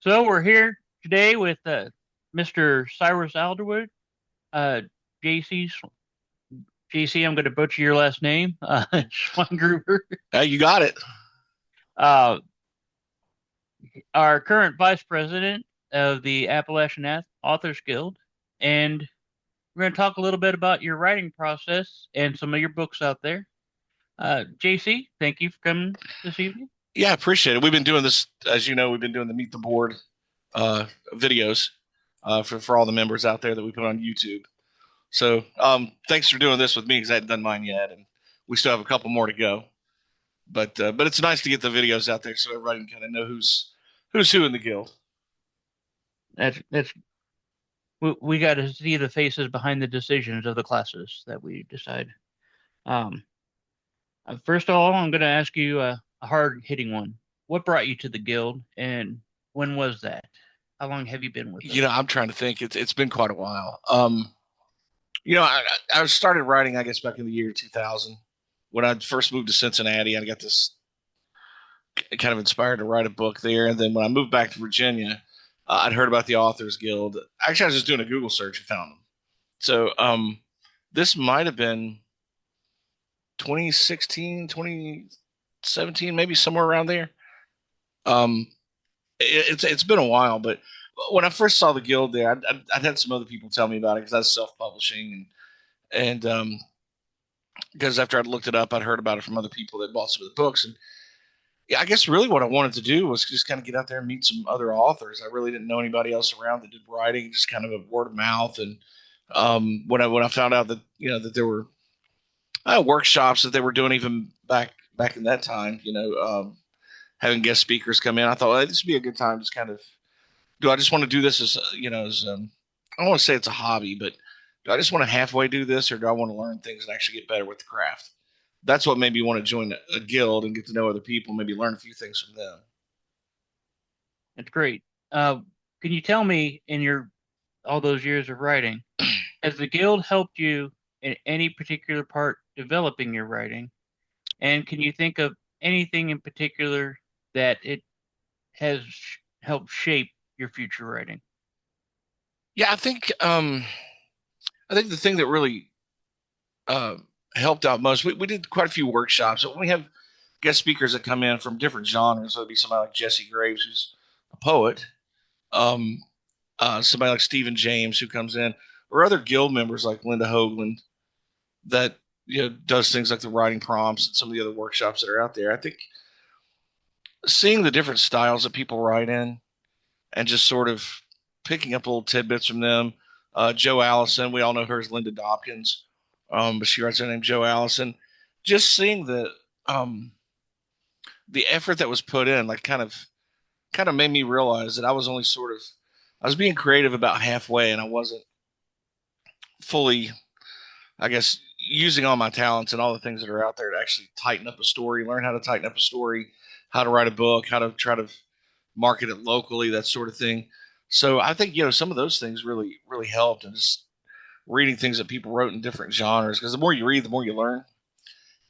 So we're here today with Mr. Cyrus Alderwood, uh, JC. JC, I'm going to butcher your last name, Schweingrouber, You got it. uh, our current vice president of the Appalachian Authors Guild, and we're going to talk a little bit about your writing process and some of your books out there. JC, thank you for coming this evening. Yeah, I appreciate it. We've been doing this, as you know, we've been doing the Meet the Board videos for all the members out there that we put on YouTube. So thanks for doing this with me because I hadn't done mine yet, and we still have a couple more to go. But it's nice to get the videos out there so everybody can kind of know who's who in the guild. That's we got to see the faces behind the decisions of the classes that we decide. Um, First of all, I'm going to ask you a hard-hitting one. What brought you to the guild, and when was that? How long have you been with You us? know, I'm trying to think. It's been quite a while. I started writing, I guess, back in the year 2000 when I first moved to Cincinnati. I got this kind of inspired to write a book there. And then when I moved back to Virginia, I'd heard about the Authors Guild. Actually, I was just doing a Google search and found them. So this might have been 2016, 2017, maybe somewhere around there. Um, it's been a while, but when I first saw the guild there, I'd had some other people tell me about it because I was self-publishing and because after I'd looked it up, I'd heard about it from other people that bought some of the books, and yeah, I guess really what I wanted to do was just kind of get out there and meet some other authors. I really didn't know anybody else around that did writing, just kind of a word of mouth. And when I found out that that there were workshops that they were doing even back in that time, having guest speakers come in, I thought, well, this would be a good time. Just kind of, do I just want to do this as I don't want to say it's a hobby, but do I just want to halfway do this, or do I want to learn things and actually get better with the craft? That's what made me want to join a guild and get to know other people, maybe learn a few things from them. It's great. Uh, can you tell me, in your all those years of writing, has the guild helped you in any particular part developing your writing? And can you think of anything in particular that it has helped shape your future writing? Yeah, I think the thing that really uh, helped out most, we did quite a few workshops. So we have guest speakers that come in from different genres. So it'd be somebody like Jesse Graves, who's a poet, um, somebody like Stephen James, who comes in, or other guild members like Linda Hoagland that does things like the writing prompts and some of the other workshops that are out there. I think seeing the different styles that people write in and just sort of picking up little tidbits from them. Joe Allison, we all know her as Linda Dopkins, but she writes her name Joe Allison. Just seeing um, the effort that was put in, like kind of made me realize that I was being creative about halfway, and I wasn't fully, I guess, using all my talents and all the things that are out there to actually tighten up a story, learn how to tighten up a story, how to write a book, how to try to market it locally, that sort of thing. So I think some of those things really helped, and just reading things that people wrote in different genres. Because the more you read, the more you learn.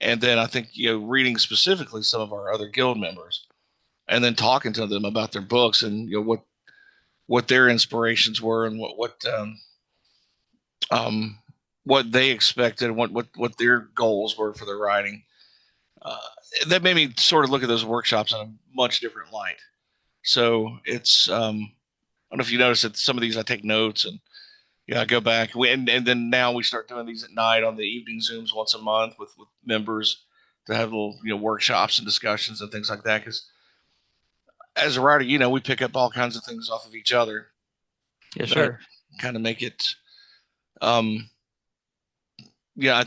And then I think reading specifically some of our other guild members, and then talking to them about their books and what their inspirations were and um, what they expected, and what their goals were for their writing. Uh, that made me sort of look at those workshops in a much different light. So I don't know if you notice that some of these I take notes and I go back. And then now we start doing these at night on the evening Zooms once a month with members to have little workshops and discussions and things like that. Because as a writer, we pick up all kinds of things off of each other Yes, that sir. kind of make it. Um, yeah,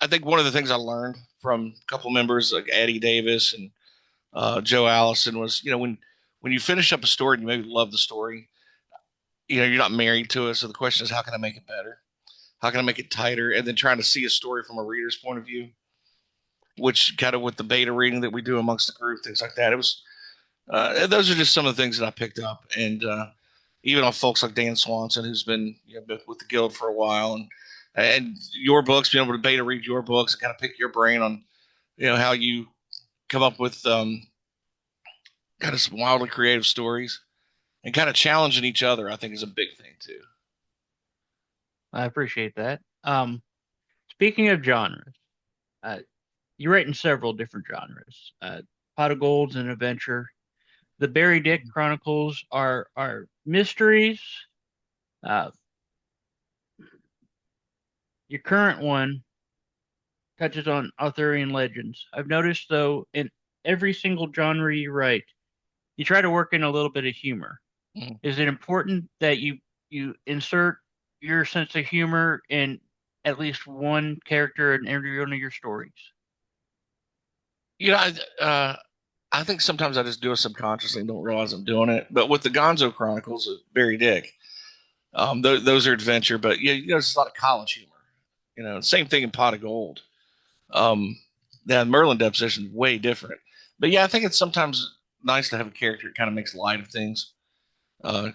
I think one of the things I learned from a couple members like Addie Davis and Joe Allison was when you finish up a story and you maybe love the story, you're not married to it. So the question is, how can I make it better? How can I make it tighter? And then trying to see a story from a reader's point of view, which kind of with the beta reading that we do amongst the group, things like that. It was those are just some of the things that I picked up, and even on folks like Dan Swanson, who's been with the guild for a while, and your books, being able to beta read your books and kind of pick your brain on how you come up with kind of some wildly creative stories. and kind of challenging each other, I think is a big thing too. I appreciate that. Speaking of genres, uh, you write in several different genres. Pot of Gold's an adventure. The Barry Dick Chronicles are mysteries. Uh, your current one touches on Arthurian legends. I've noticed though in every single genre you write, you try to work in a little bit of humor. Mhm. Is it important that you insert your sense of humor in at least one character in every one of your stories? You know, I think sometimes I just do it subconsciously and don't realize I'm doing it. But with the Gonzo Chronicles of Barry Dick, those are adventure, but yeah, there's a lot of college humor. Same thing in Pot of Gold. Um, the Merlin deposition is way different. But yeah, I think it's sometimes nice to have a character that kind of makes light of things, uh,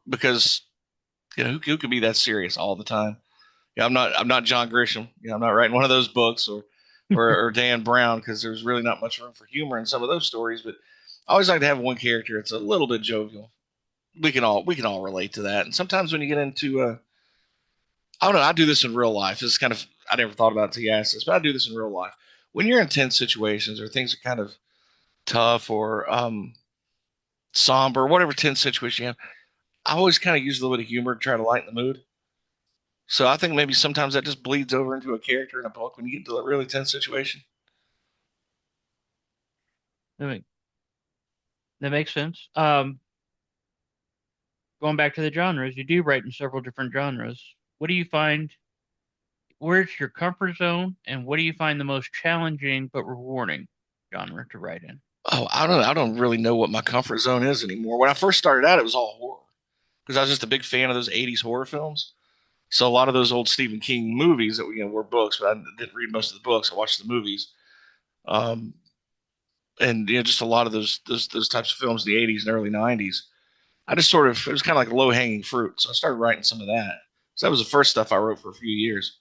because who can be that serious all the time? Yeah, I'm not John Grisham. I'm not writing one of those books or Dan Brown, because there's really not much room for humor in some of those stories. But I always like to have one character that's a little bit jovial. We can all relate to that. And sometimes when you get into I don't know, I do this in real life. This is kind of I never thought about it until you asked this, but I do this in real life. When you're in tense situations or things are kind of tough or somber, whatever tense situation you have, I always kind of use a little bit of humor to try to lighten the mood. So I think maybe sometimes that just bleeds over into a character in a book when you get into a really tense situation. That, make, that makes sense. Going back to the genres, you do write in several different genres. What do you find? Where's your comfort zone, and what do you find the most challenging but rewarding genre to write in? Oh, I don't really know what my comfort zone is anymore. When I first started out, it was all horror because I was just a big fan of those '80s horror films. So a lot of those old Stephen King movies that were books, but I didn't read most of the books. I watched the movies, um, and just a lot of those types of films in the '80s and early '90s. I just sort of it was kind of like low hanging fruit, so I started writing some of that. So that was the first stuff I wrote for a few years.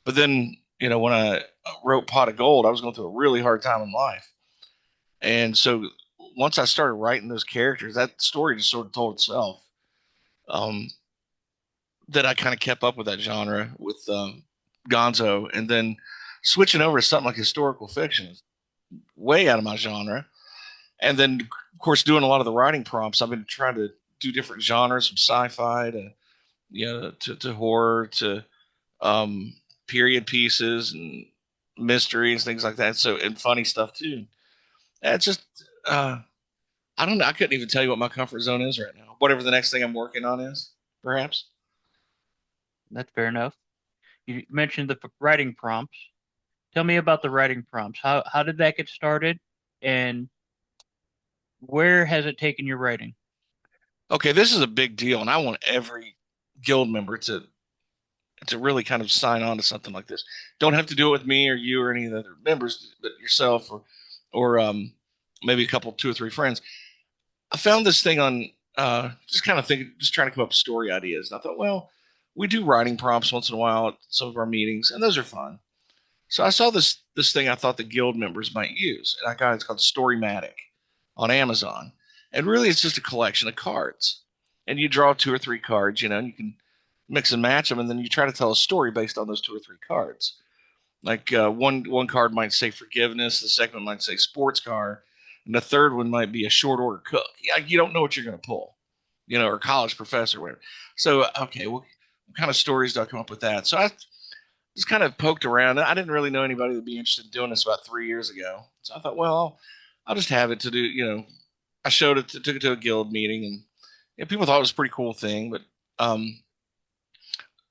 But then when I wrote Pot of Gold, I was going through a really hard time in life, and so once I started writing those characters, that story just sort of told itself. Um, that I kind of kept up with that genre with Gonzo, and then switching over to something like historical fiction is way out of my genre. And then, of course, doing a lot of the writing prompts, I've been trying to do different genres from sci-fi to to horror to um, period pieces and mysteries, things like that. So and funny stuff too. It's just I don't know. I couldn't even tell you what my comfort zone is right now. Whatever the next thing I'm working on is, perhaps. That's fair enough. You mentioned the writing prompts. Tell me about the writing prompts. How did that get started, and where has it taken your writing? Okay, this is a big deal, and I want every guild member to really kind of sign on to something like this. Don't have to do it with me or you or any of the other members, but yourself or maybe a couple, two or three friends. I found this thing on just kind of thinking, just trying to come up with story ideas. And I thought, well, we do writing prompts once in a while at some of our meetings, and those are fun. So I saw this thing I thought the guild members might use, and I got it's called Storymatic on Amazon, and really it's just a collection of cards, and you draw two or three cards, and you can mix and match them, and then you try to tell a story based on those two or three cards. Like one card might say forgiveness, the second one might say sports car, and the third one might be a short order cook. Yeah, you don't know what you're going to pull, or college professor, or whatever. So okay, well, what kind of stories do I come up with that? So I just kind of poked around. I didn't really know anybody that'd be interested in doing this about 3 years ago. So I thought, well, I'll just have it to do. I showed it, took it to a guild meeting, and people thought it was a pretty cool thing. But um,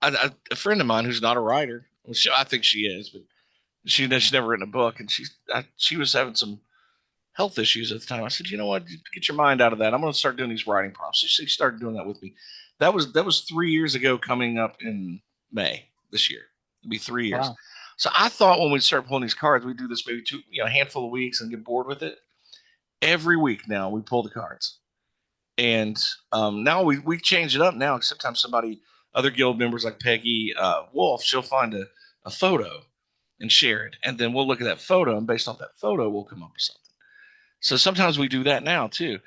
a friend of mine who's not a writer, well, I think she is, but she's never written a book, and she was having some health issues at the time. I said, you know what, get your mind out of that. I'm going to start doing these writing prompts. So she started doing that with me. That was 3 years ago, coming up in May this year. It'll be 3 years. Wow. So I thought when we start pulling these cards, we do this maybe a handful of weeks and get bored with it. Every week now we pull the cards, and now we change it up now. Sometimes other guild members like Peggy Wolf, she'll find a photo and share it, and then we'll look at that photo, and based off that photo, we'll come up with something. So sometimes we do that now too.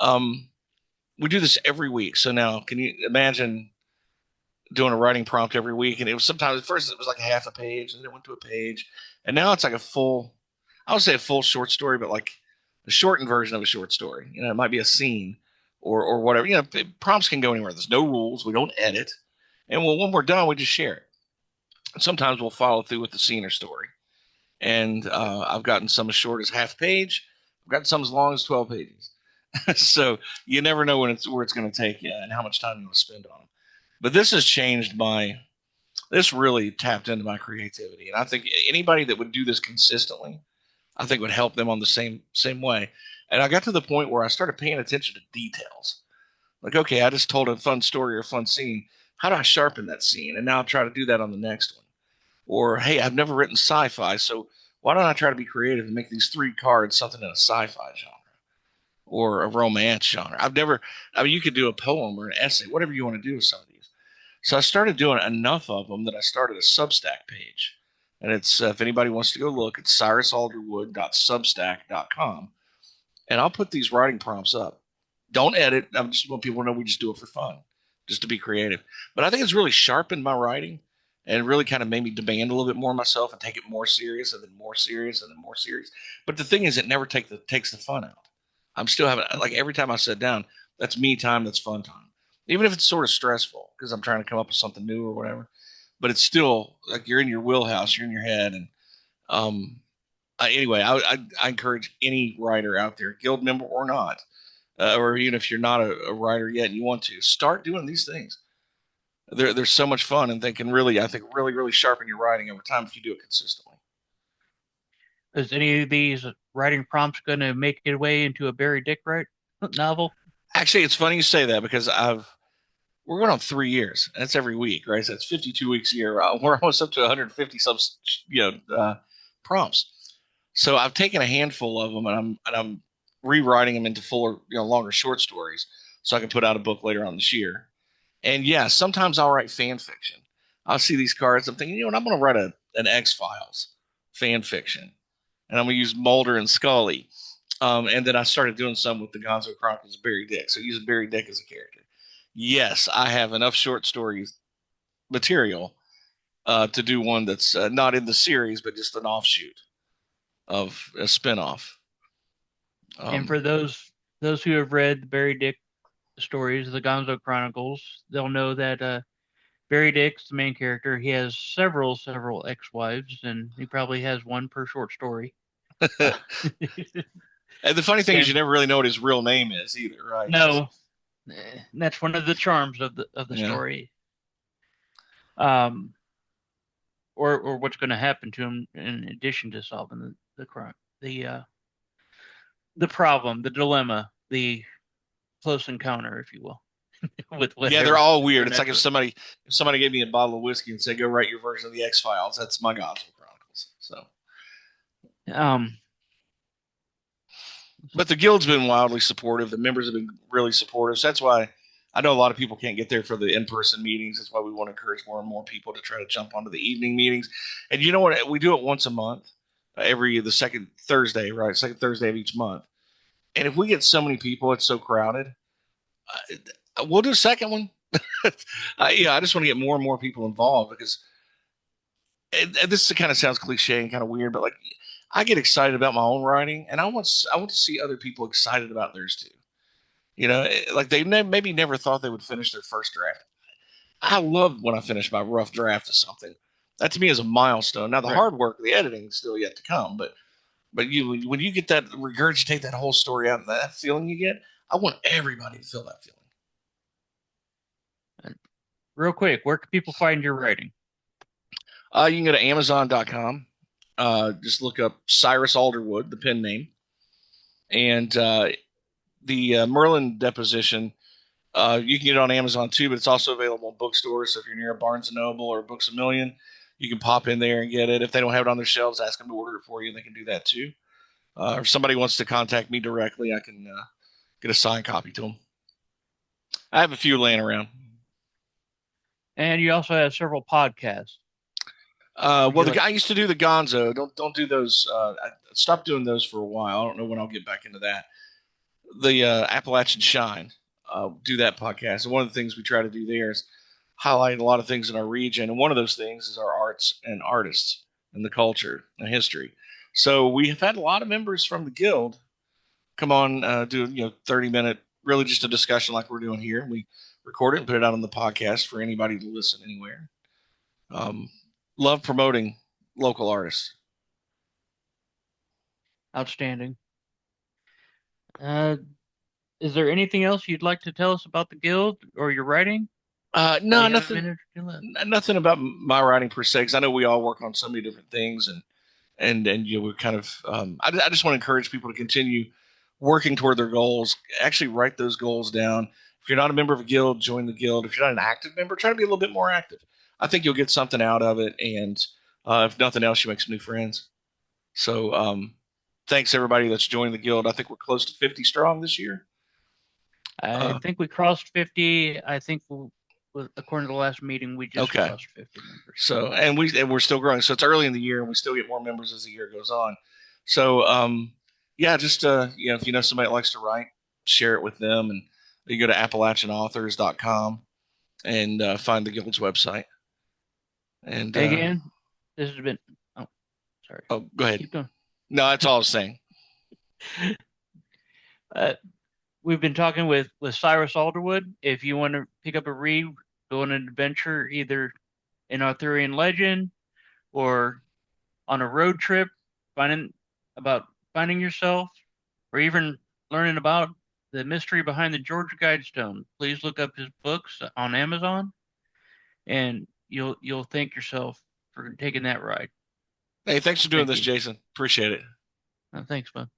Um, we do this every week. So now, can you imagine doing a writing prompt every week? And it was sometimes at first it was like a half a page, and then it went to a page, and now it's like a full. I would say a full short story, but like a shortened version of a short story. You know, it might be a scene or whatever. You know, prompts can go anywhere. There's no rules. We don't edit, and when we're done, we just share it. And sometimes we'll follow through with the scene or story. And I've gotten some as short as half a page. I've gotten some as long as 12 pages. So you never know when it's where it's going to take you and how much time you want to spend on them. But this has changed my. This really tapped into my creativity, and I think anybody that would do this consistently, I think would help them on the same way. And I got to the point where I started paying attention to details. Like, okay, I just told a fun story or a fun scene. How do I sharpen that scene? And now I'll try to do that on the next one. Or, hey, I've never written sci-fi, so why don't I try to be creative and make these three cards something in a sci-fi genre or a romance genre? I've never, I mean, you could do a poem or an essay, whatever you want to do with some of these. So I started doing enough of them that I started a Substack page. And it's, if anybody wants to go look, it's cyrusalderwood.substack.com. And I'll put these writing prompts up. Don't edit. I just want people to know we just do it for fun, just to be creative. But I think it's really sharpened my writing and really kind of made me demand a little bit more of myself and take it more serious and then more serious and then more serious. But the thing is, it never takes the fun out. I'm still having, like, every time I sit down, that's me time, that's fun time. Even if it's sort of stressful because I'm trying to come up with something new or whatever. But it's still like you're in your wheelhouse, you're in your head. And um, anyway, I encourage any writer out there, guild member or not, or even if you're not a writer yet and you want to, start doing these things. They're so much fun, and they can really, I think, really sharpen your writing over time if you do it consistently. Is any of these writing prompts going to make it way into a Barry Dick right novel? Actually, it's funny you say that because we're going on 3 years. And that's every week, right? So that's 52 weeks a year. We're almost up to 150 some, prompts. So I've taken a handful of them, and I'm rewriting them into fuller, longer short stories, so I can put out a book later on this year. And yeah, sometimes I'll write fan fiction. I'll see these cards. I'm thinking, what? I'm going to write an X Files fan fiction, and I'm going to use Mulder and Scully. And then I started doing some with the Gonzo Chronicles of Barry Dick. So using Barry Dick as a character. Yes, I have enough short stories material to do one that's not in the series, but just an offshoot of a spinoff. And Um, for those who have read the Barry Dick stories, the Gonzo Chronicles, they'll know that Barry Dick's the main character. He has several ex-wives, and he probably has one per short story. Uh, and the funny thing is, you and never really know what his real name is either, right? no, that's one of the charms of the Yeah. story. Um, or what's going to happen to him in addition to solving the crime, the problem, the dilemma, the close encounter, if you will, with Yeah, they're whatever all weird. they're It's like met with. if somebody gave me a bottle of whiskey and said, "Go write your version of the X Files," that's my Gospel Chronicles. So, Um, but the guild's been wildly supportive. The members have been really supportive. So that's why I know a lot of people can't get there for the in-person meetings. That's why we want to encourage more and more people to try to jump onto the evening meetings. And you know what? We do it once a month, every the second Thursday, right? Second Thursday of each month. And if we get so many people, it's so crowded. We'll do a second one. Yeah, I just want to get more and more people involved because and this kind of sounds cliche and kind of weird, but like I get excited about my own writing, and I want to see other people excited about theirs too. Like they maybe never thought they would finish their first draft. I love when I finish my rough draft of something. That to me is a milestone. Now the right. hard work, the editing, is still yet to come, but you when you get that regurgitate that whole story out and that feeling you get, I want everybody to feel that feeling. And real quick, where can people find your writing? You can go to Amazon.com. Just look up Cyrus Alderwood, the pen name, and the Merlin deposition. You can get it on Amazon too, but it's also available in bookstores. So if you're near a Barnes and Noble or Books a Million, you can pop in there and get it. If they don't have it on their shelves, ask them to order it for you, and they can do that too. Or if somebody wants to contact me directly, I can get a signed copy to them. I have a few laying around. And you also have several podcasts. Would Well, you the like? guy used to do the Gonzo. Don't do those. I stopped doing those for a while. I don't know when I'll get back into that. The Appalachian Shine. do that podcast. And one of the things we try to do there is highlight a lot of things in our region. And one of those things is our arts and artists and the culture and history. So we have had a lot of members from the guild come on, do 30-minute, really just a discussion like we're doing here. We record it and put it out on the podcast for anybody to listen anywhere. Um, Love promoting local artists. Outstanding. Uh, is there anything else you'd like to tell us about the guild or your writing? No, We have a nothing. minute or two left. Nothing about my writing per se, because I know we all work on so many different things, and we're kind of. I just want to encourage people to continue working toward their goals. Actually, write those goals down. If you're not a member of a guild, join the guild. If you're not an active member, try to be a little bit more active. I think you'll get something out of it, and if nothing else, you make some new friends. So, thanks everybody that's joined the guild. I think we're close to 50 strong this year. I Uh, think we crossed 50. I think according to the last meeting, we just okay. crossed 50 members. So, and we're still growing. So it's early in the year, and we still get more members as the year goes on. So, yeah, just if you know somebody that likes to write, share it with them, and you go to AppalachianAuthors.com and find the guild's website. And And again, this has been. Oh, sorry. oh, go ahead. Keep going. No, that's all I was saying. Uh, we've been talking with Cyrus Alderwood. If you want to pick up a read, go on an adventure either in Arthurian legend or on a road trip, finding finding yourself, or even learning about the mystery behind the Georgia Guidestone, please look up his books on Amazon, and you'll thank yourself for taking that ride. Hey, thanks for doing Thank this, you. Jason. Appreciate it. Thanks, bud.